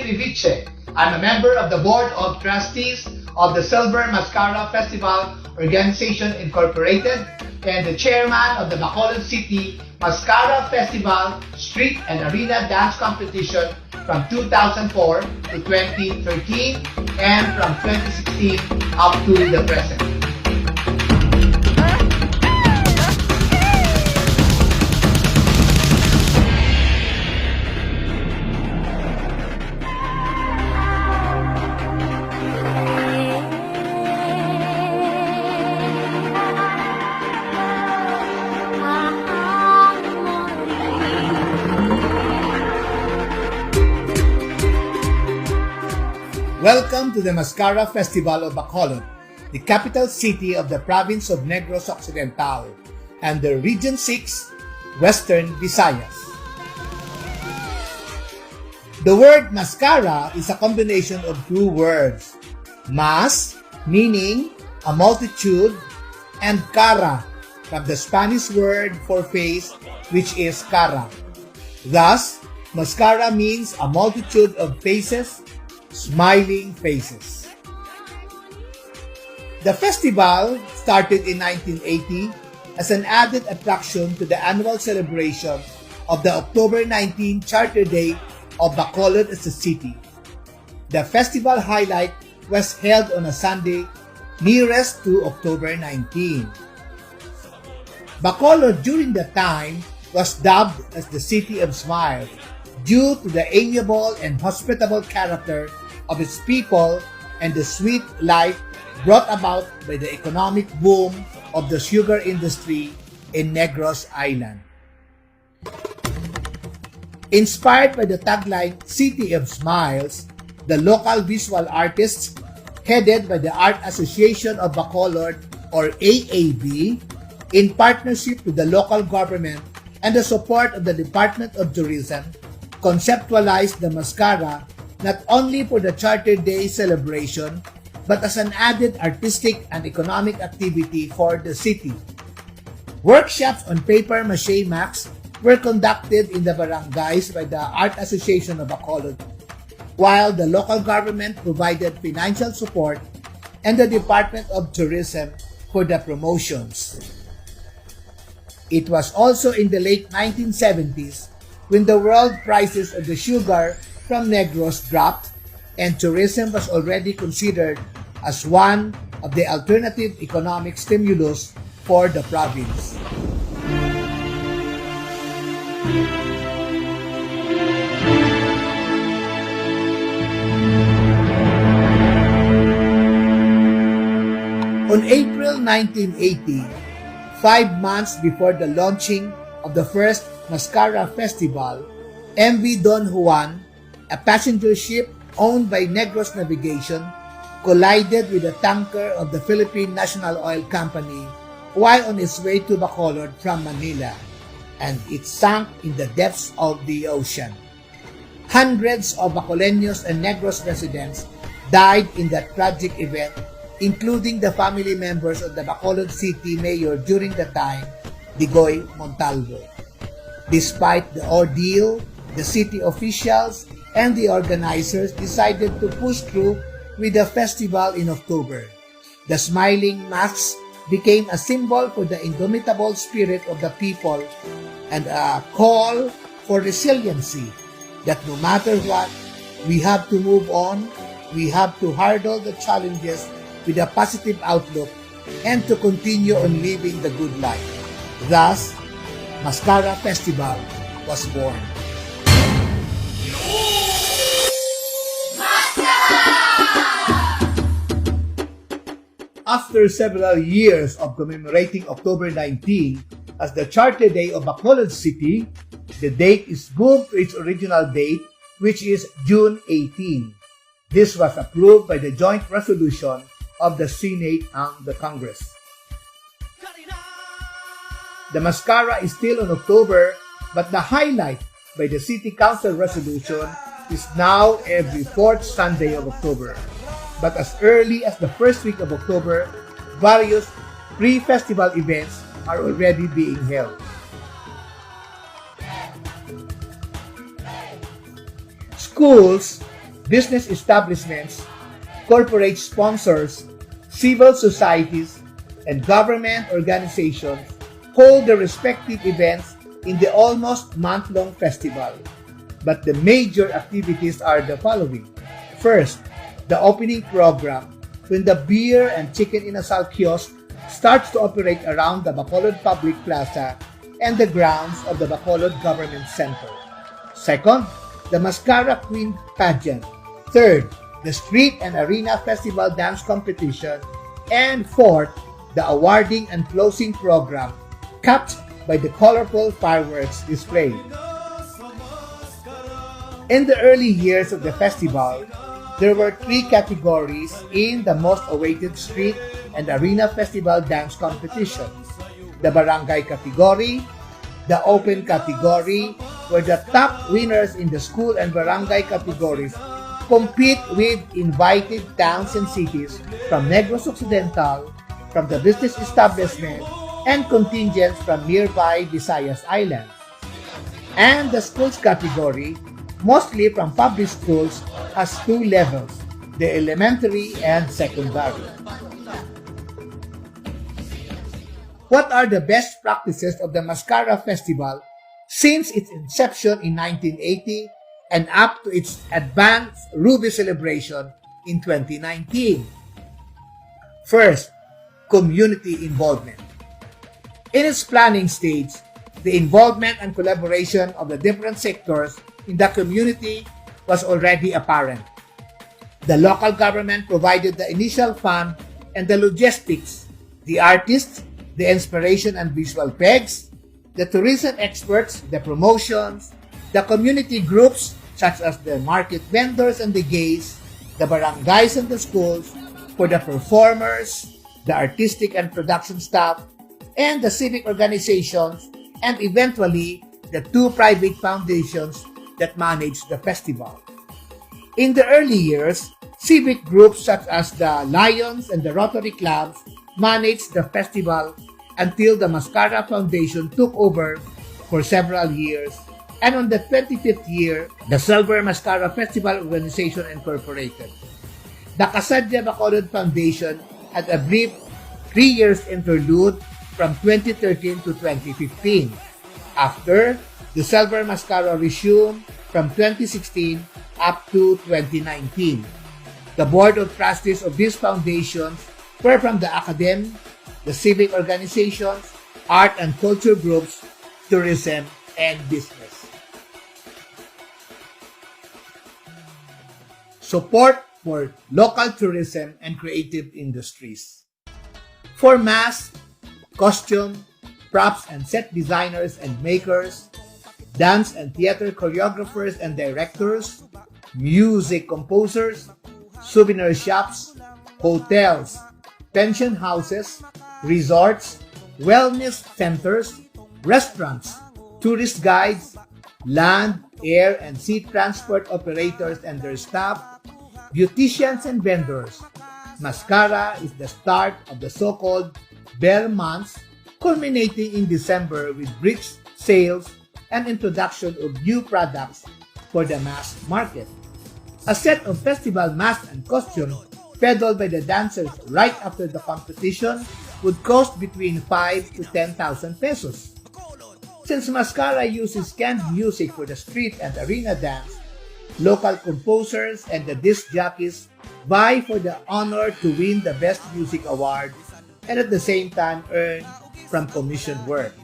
Riviche. I'm a member of the Board of Trustees of the Silver Masskara Festival Organization Incorporated and the chairman of the Bacolod City Masskara Festival Street and Arena Dance Competition from 2004 to 2013 and from 2016 up to the present. Welcome to the Masskara Festival of Bacolod, the capital city of the province of Negros Occidental and the Region 6, Western Visayas. The word Masskara is a combination of two words, mas, meaning a multitude, and cara, from the Spanish word for face, which is cara. Thus, Masskara means a multitude of faces, smiling faces. The festival started in 1980 as an added attraction to the annual celebration of the October 19 Charter Day of Bacolod as a city. The festival highlight was held on a Sunday nearest to October 19. Bacolod during that time was dubbed as the City of Smiles due to the amiable and hospitable character of its people and the sweet life brought about by the economic boom of the sugar industry in Negros Island. Inspired by the tagline City of Smiles, the local visual artists, headed by the Art Association of Bacolod or AAB, in partnership with the local government and the support of the Department of Tourism, conceptualized the Masskara not only for the Charter Day celebration, but as an added artistic and economic activity for the city. Workshops on paper mache masks were conducted in the barangays by the Art Association of Bacolod, while the local government provided financial support and the Department of Tourism for the promotions. It was also in the late 1970s when the world prices of the sugar from Negros dropped and tourism was already considered as one of the alternative economic stimulus for the province. On April 1980, 5 months before the launching of the first Masskara Festival, MV Don Juan, a passenger ship owned by Negros Navigation, collided with a tanker of the Philippine National Oil Company while on its way to Bacolod from Manila, and it sank in the depths of the ocean. Hundreds of Bacoleños and Negros residents died in that tragic event, including the family members of the Bacolod City Mayor during the time, Digoy Montalvo. Despite the ordeal, the city officials and the organizers decided to push through with the festival in October. The smiling masks became a symbol for the indomitable spirit of the people and a call for resiliency, that no matter what, we have to move on, we have to hurdle the challenges with a positive outlook and to continue on living the good life. Thus, Masskara Festival was born. After several years of commemorating October 19 as the Charter Day of Bacolod City, the date is moved to its original date, which is June 18. This was approved by the joint resolution of the Senate and the Congress. The Masskara is still in October, but the highlight by the City Council resolution is now every fourth Sunday of October. But as early as the first week of October, various pre-festival events are already being held. Schools, business establishments, corporate sponsors, civil societies, and government organizations hold their respective events in the almost month-long festival. But the major activities are the following. First, the opening program, when the beer and chicken inasal kiosk starts to operate around the Bacolod Public Plaza and the grounds of the Bacolod Government Center. Second, the Masskara Queen Pageant. Third, the Street and Arena Festival Dance Competition. And fourth, the awarding and closing program, capped by the colorful fireworks display. In the early years of the festival, there were three categories in the most awaited Street and Arena Festival Dance Competition. The Barangay category, the Open category, where the top winners in the school and barangay categories compete with invited towns and cities from Negros Occidental, from the business establishment, and contingents from nearby Visayas Islands. And the schools category, mostly from public schools, has two levels, the elementary and secondary. What are the best practices of the Masskara Festival since its inception in 1980 and up to its advanced Ruby celebration in 2019? First, community involvement. In its planning stage, the involvement and collaboration of the different sectors in the community was already apparent. The local government provided the initial fund and the logistics, the artists, the inspiration and visual pegs, the tourism experts, the promotions, the community groups such as the market vendors and the gays, the barangays and the schools, for the performers, the artistic and production staff, and the civic organizations, and eventually the two private foundations that manage the festival. In the early years, civic groups such as the Lions and the Rotary Clubs managed the festival until the Masskara Foundation took over for several years, and on the 25th year, the Silver Masskara Festival Organization Incorporated. The Kasadya Bacolod Foundation had a brief 3 years interlude from 2013 to 2015. After, the Silver Masskara resumed from 2016 up to 2019. The board of trustees of these foundations were from the academy, the civic organizations, art and culture groups, tourism, and business. Support for local tourism and creative industries. For mask, costume, props and set designers and makers, dance and theater choreographers and directors, music composers, souvenir shops, hotels, pension houses, resorts, wellness centers, restaurants, tourist guides, land, air, and sea transport operators and their staff, beauticians and vendors. Masskara is the start of the so-called bear months, culminating in December with brisk sales and introduction of new products for the mass market. A set of festival masks and costumes peddled by the dancers right after the competition would cost between 5 to 10,000 pesos. Since Masskara uses canned music for the street and arena dance, local composers and the disc jockeys vie for the honor to win the Best Music Award and at the same time earn from commissioned work.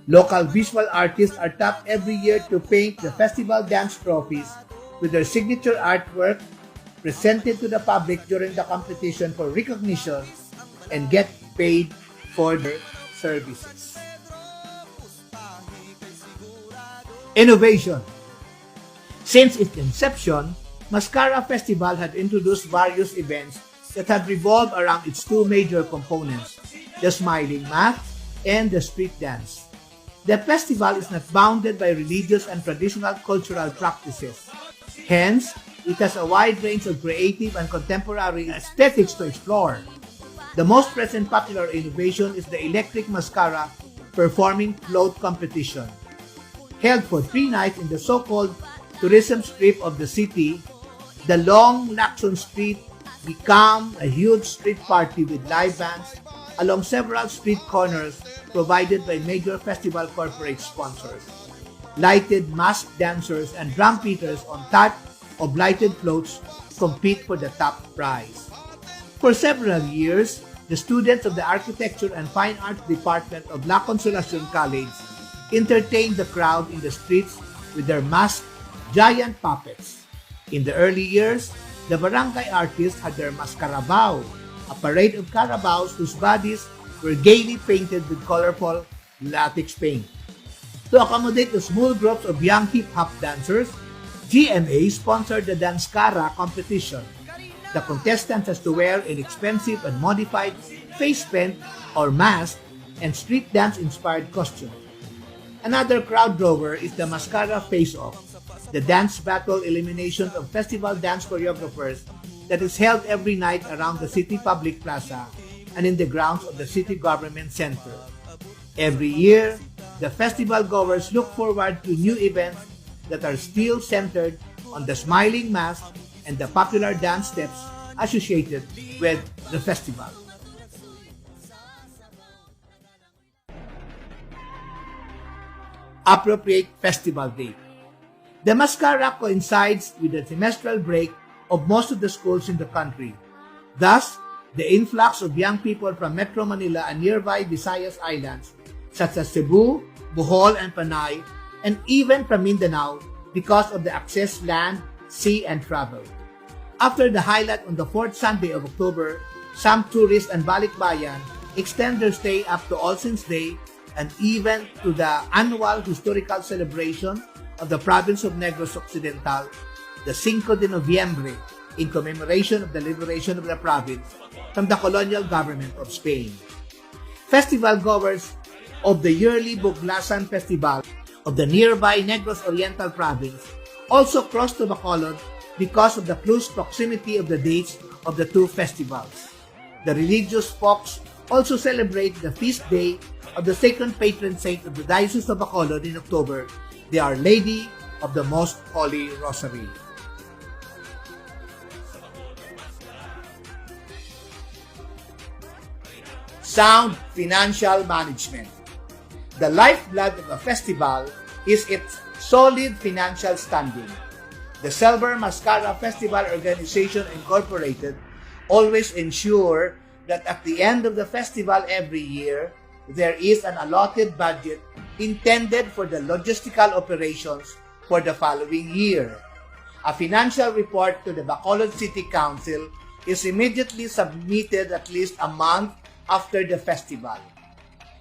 Local visual artists are tapped every year to paint the festival dance trophies with their signature artwork presented to the public during the competition for recognition and get paid for their services. Innovation. Since its inception, Masskara Festival had introduced various events that had revolved around its two major components, the smiling mask and the street dance. The festival is not bounded by religious and traditional cultural practices. Hence, it has a wide range of creative and contemporary aesthetics to explore. The most present popular innovation is the electric Masskara performing float competition. Held for 3 nights in the so-called tourism strip of the city, The long Lacson Street became a huge street party with live bands along several street corners provided by major festival corporate sponsors. Lighted masked dancers and drum beaters on top of lighted floats compete for the top prize. For several years, the students of the Architecture and Fine Arts Department of La Consolacion College entertained the crowd in the streets with their masked giant puppets. In the early years, the barangay artists had their Masskara, a parade of carabaos whose bodies were gaily painted with colorful latex paint. To accommodate the small groups of young hip-hop dancers, GMA sponsored the Masskara competition. The contestants has to wear inexpensive and modified face paint or mask and street dance-inspired costumes. Another crowd drawer is the Masskara Face-Off, the dance battle elimination of festival dance choreographers that is held every night around the city public plaza and in the grounds of the city government center. Every year, the festival goers look forward to new events that are still centered on the smiling mask and the popular dance steps associated with the festival. Appropriate festival date. The Masskara coincides with the semestral break of most of the schools in the country. Thus, the influx of young people from Metro Manila and nearby Visayas Islands, such as Cebu, Bohol, and Panay, and even from Mindanao because of the access land, sea, and travel. After the highlight on the fourth Sunday of October, some tourists and balikbayan extend their stay up to All Saints' Day and even to the annual historical celebration of the province of Negros Occidental, the 5 de Noviembre, in commemoration of the liberation of the province from the colonial government of Spain. Festival goers of the yearly Buglasan Festival of the nearby Negros Oriental province also cross to Bacolod because of the close proximity of the dates of the two festivals. The religious folks also celebrate the feast day of the second patron saint of the Diocese of Bacolod in October, the Our Lady of the Most Holy Rosary. Sound financial management. The lifeblood of a festival is its solid financial standing. The Silver Masskara Festival Organization Incorporated always ensure that at the end of the festival every year, there is an allotted budget intended for the logistical operations for the following year. A financial report to the Bacolod City Council is immediately submitted at least a month after the festival.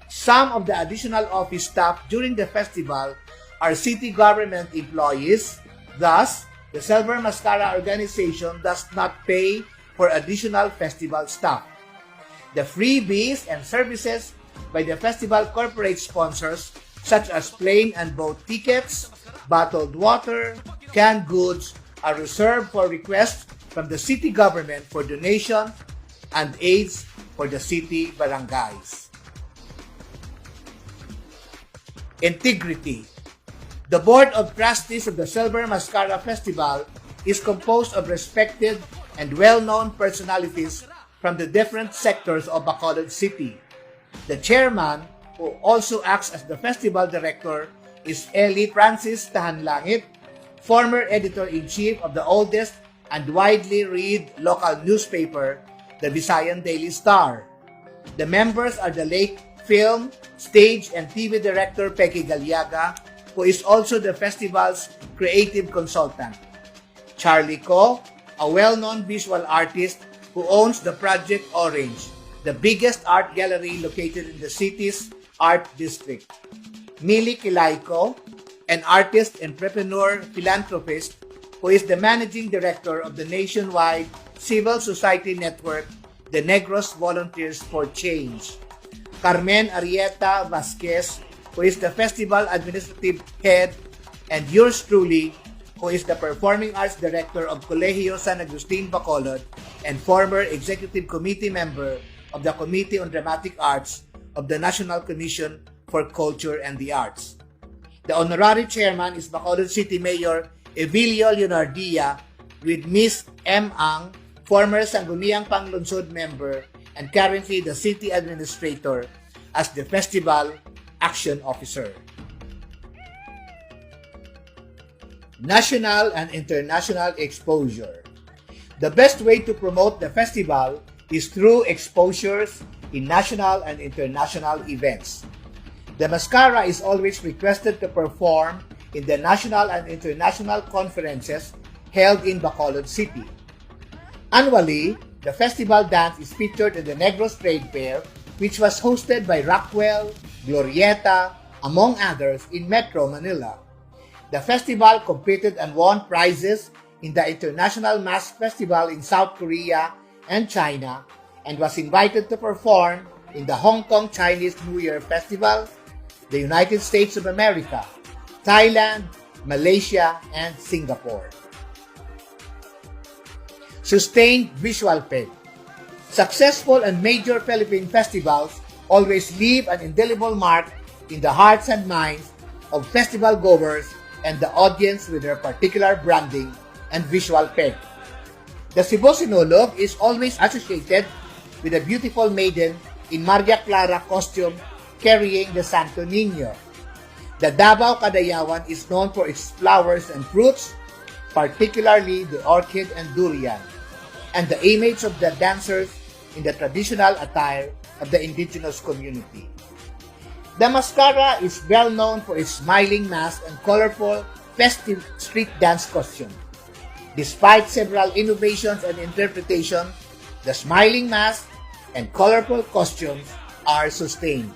Some of the additional office staff during the festival are city government employees. Thus, the Silver Masskara organization does not pay for additional festival staff. The freebies and services by the festival corporate sponsors such as plane and boat tickets, bottled water, canned goods are reserved for requests from the city government for donation and aids for the city barangays. Integrity. The Board of Trustees of the Silver Masskara Festival is composed of respected and well-known personalities from the different sectors of Bacolod City. The chairman, who also acts as the festival director, is Eli Francis Tahanlangit, former editor-in-chief of the oldest and widely read local newspaper, the Visayan Daily Star. The members are the late film, stage, and TV director Peque Galiaga, who is also the festival's creative consultant. Charlie Ko, a well-known visual artist who owns the Project Orange, the biggest art gallery located in the city's art district. Mili Kilaiko, an artist, entrepreneur, philanthropist, who is the managing director of the nationwide civil society network, the Negros Volunteers for Change. Carmen Arieta Vasquez, who is the festival administrative head, and yours truly, who is the performing arts director of Colegio San Agustin Bacolod and former executive committee member of the Committee on Dramatic Arts of the National Commission for Culture and the Arts. The honorary chairman is Bacolod City Mayor Evilio Leonardia, with Miss M. Ang, former Sangguniang Panglungsod member and currently the city administrator, as the festival action officer. National and international exposure. The best way to promote the festival is through exposures in national and international events. The Masskara is always requested to perform in the national and international conferences held in Bacolod City. Annually, the festival dance is featured in the Negros Trade Fair, which was hosted by Rockwell, Glorieta, among others, in Metro Manila. The festival competed and won prizes in the International Mask Festival in South Korea and China, and was invited to perform in the Hong Kong Chinese New Year Festival, the United States of America, Thailand, Malaysia, and Singapore. Sustained visual peg. Successful and major Philippine festivals always leave an indelible mark in the hearts and minds of festival goers and the audience with their particular branding and visual peg. The Cebu Sinulog is always associated with a beautiful maiden in Maria Clara costume carrying the Santo Niño. The Davao Kadayawan is known for its flowers and fruits, particularly the orchid and durian, and the image of the dancers in the traditional attire of the indigenous community. The Masskara is well known for its smiling mask and colorful, festive street dance costume. Despite several innovations and interpretations, the smiling mask and colorful costumes are sustained.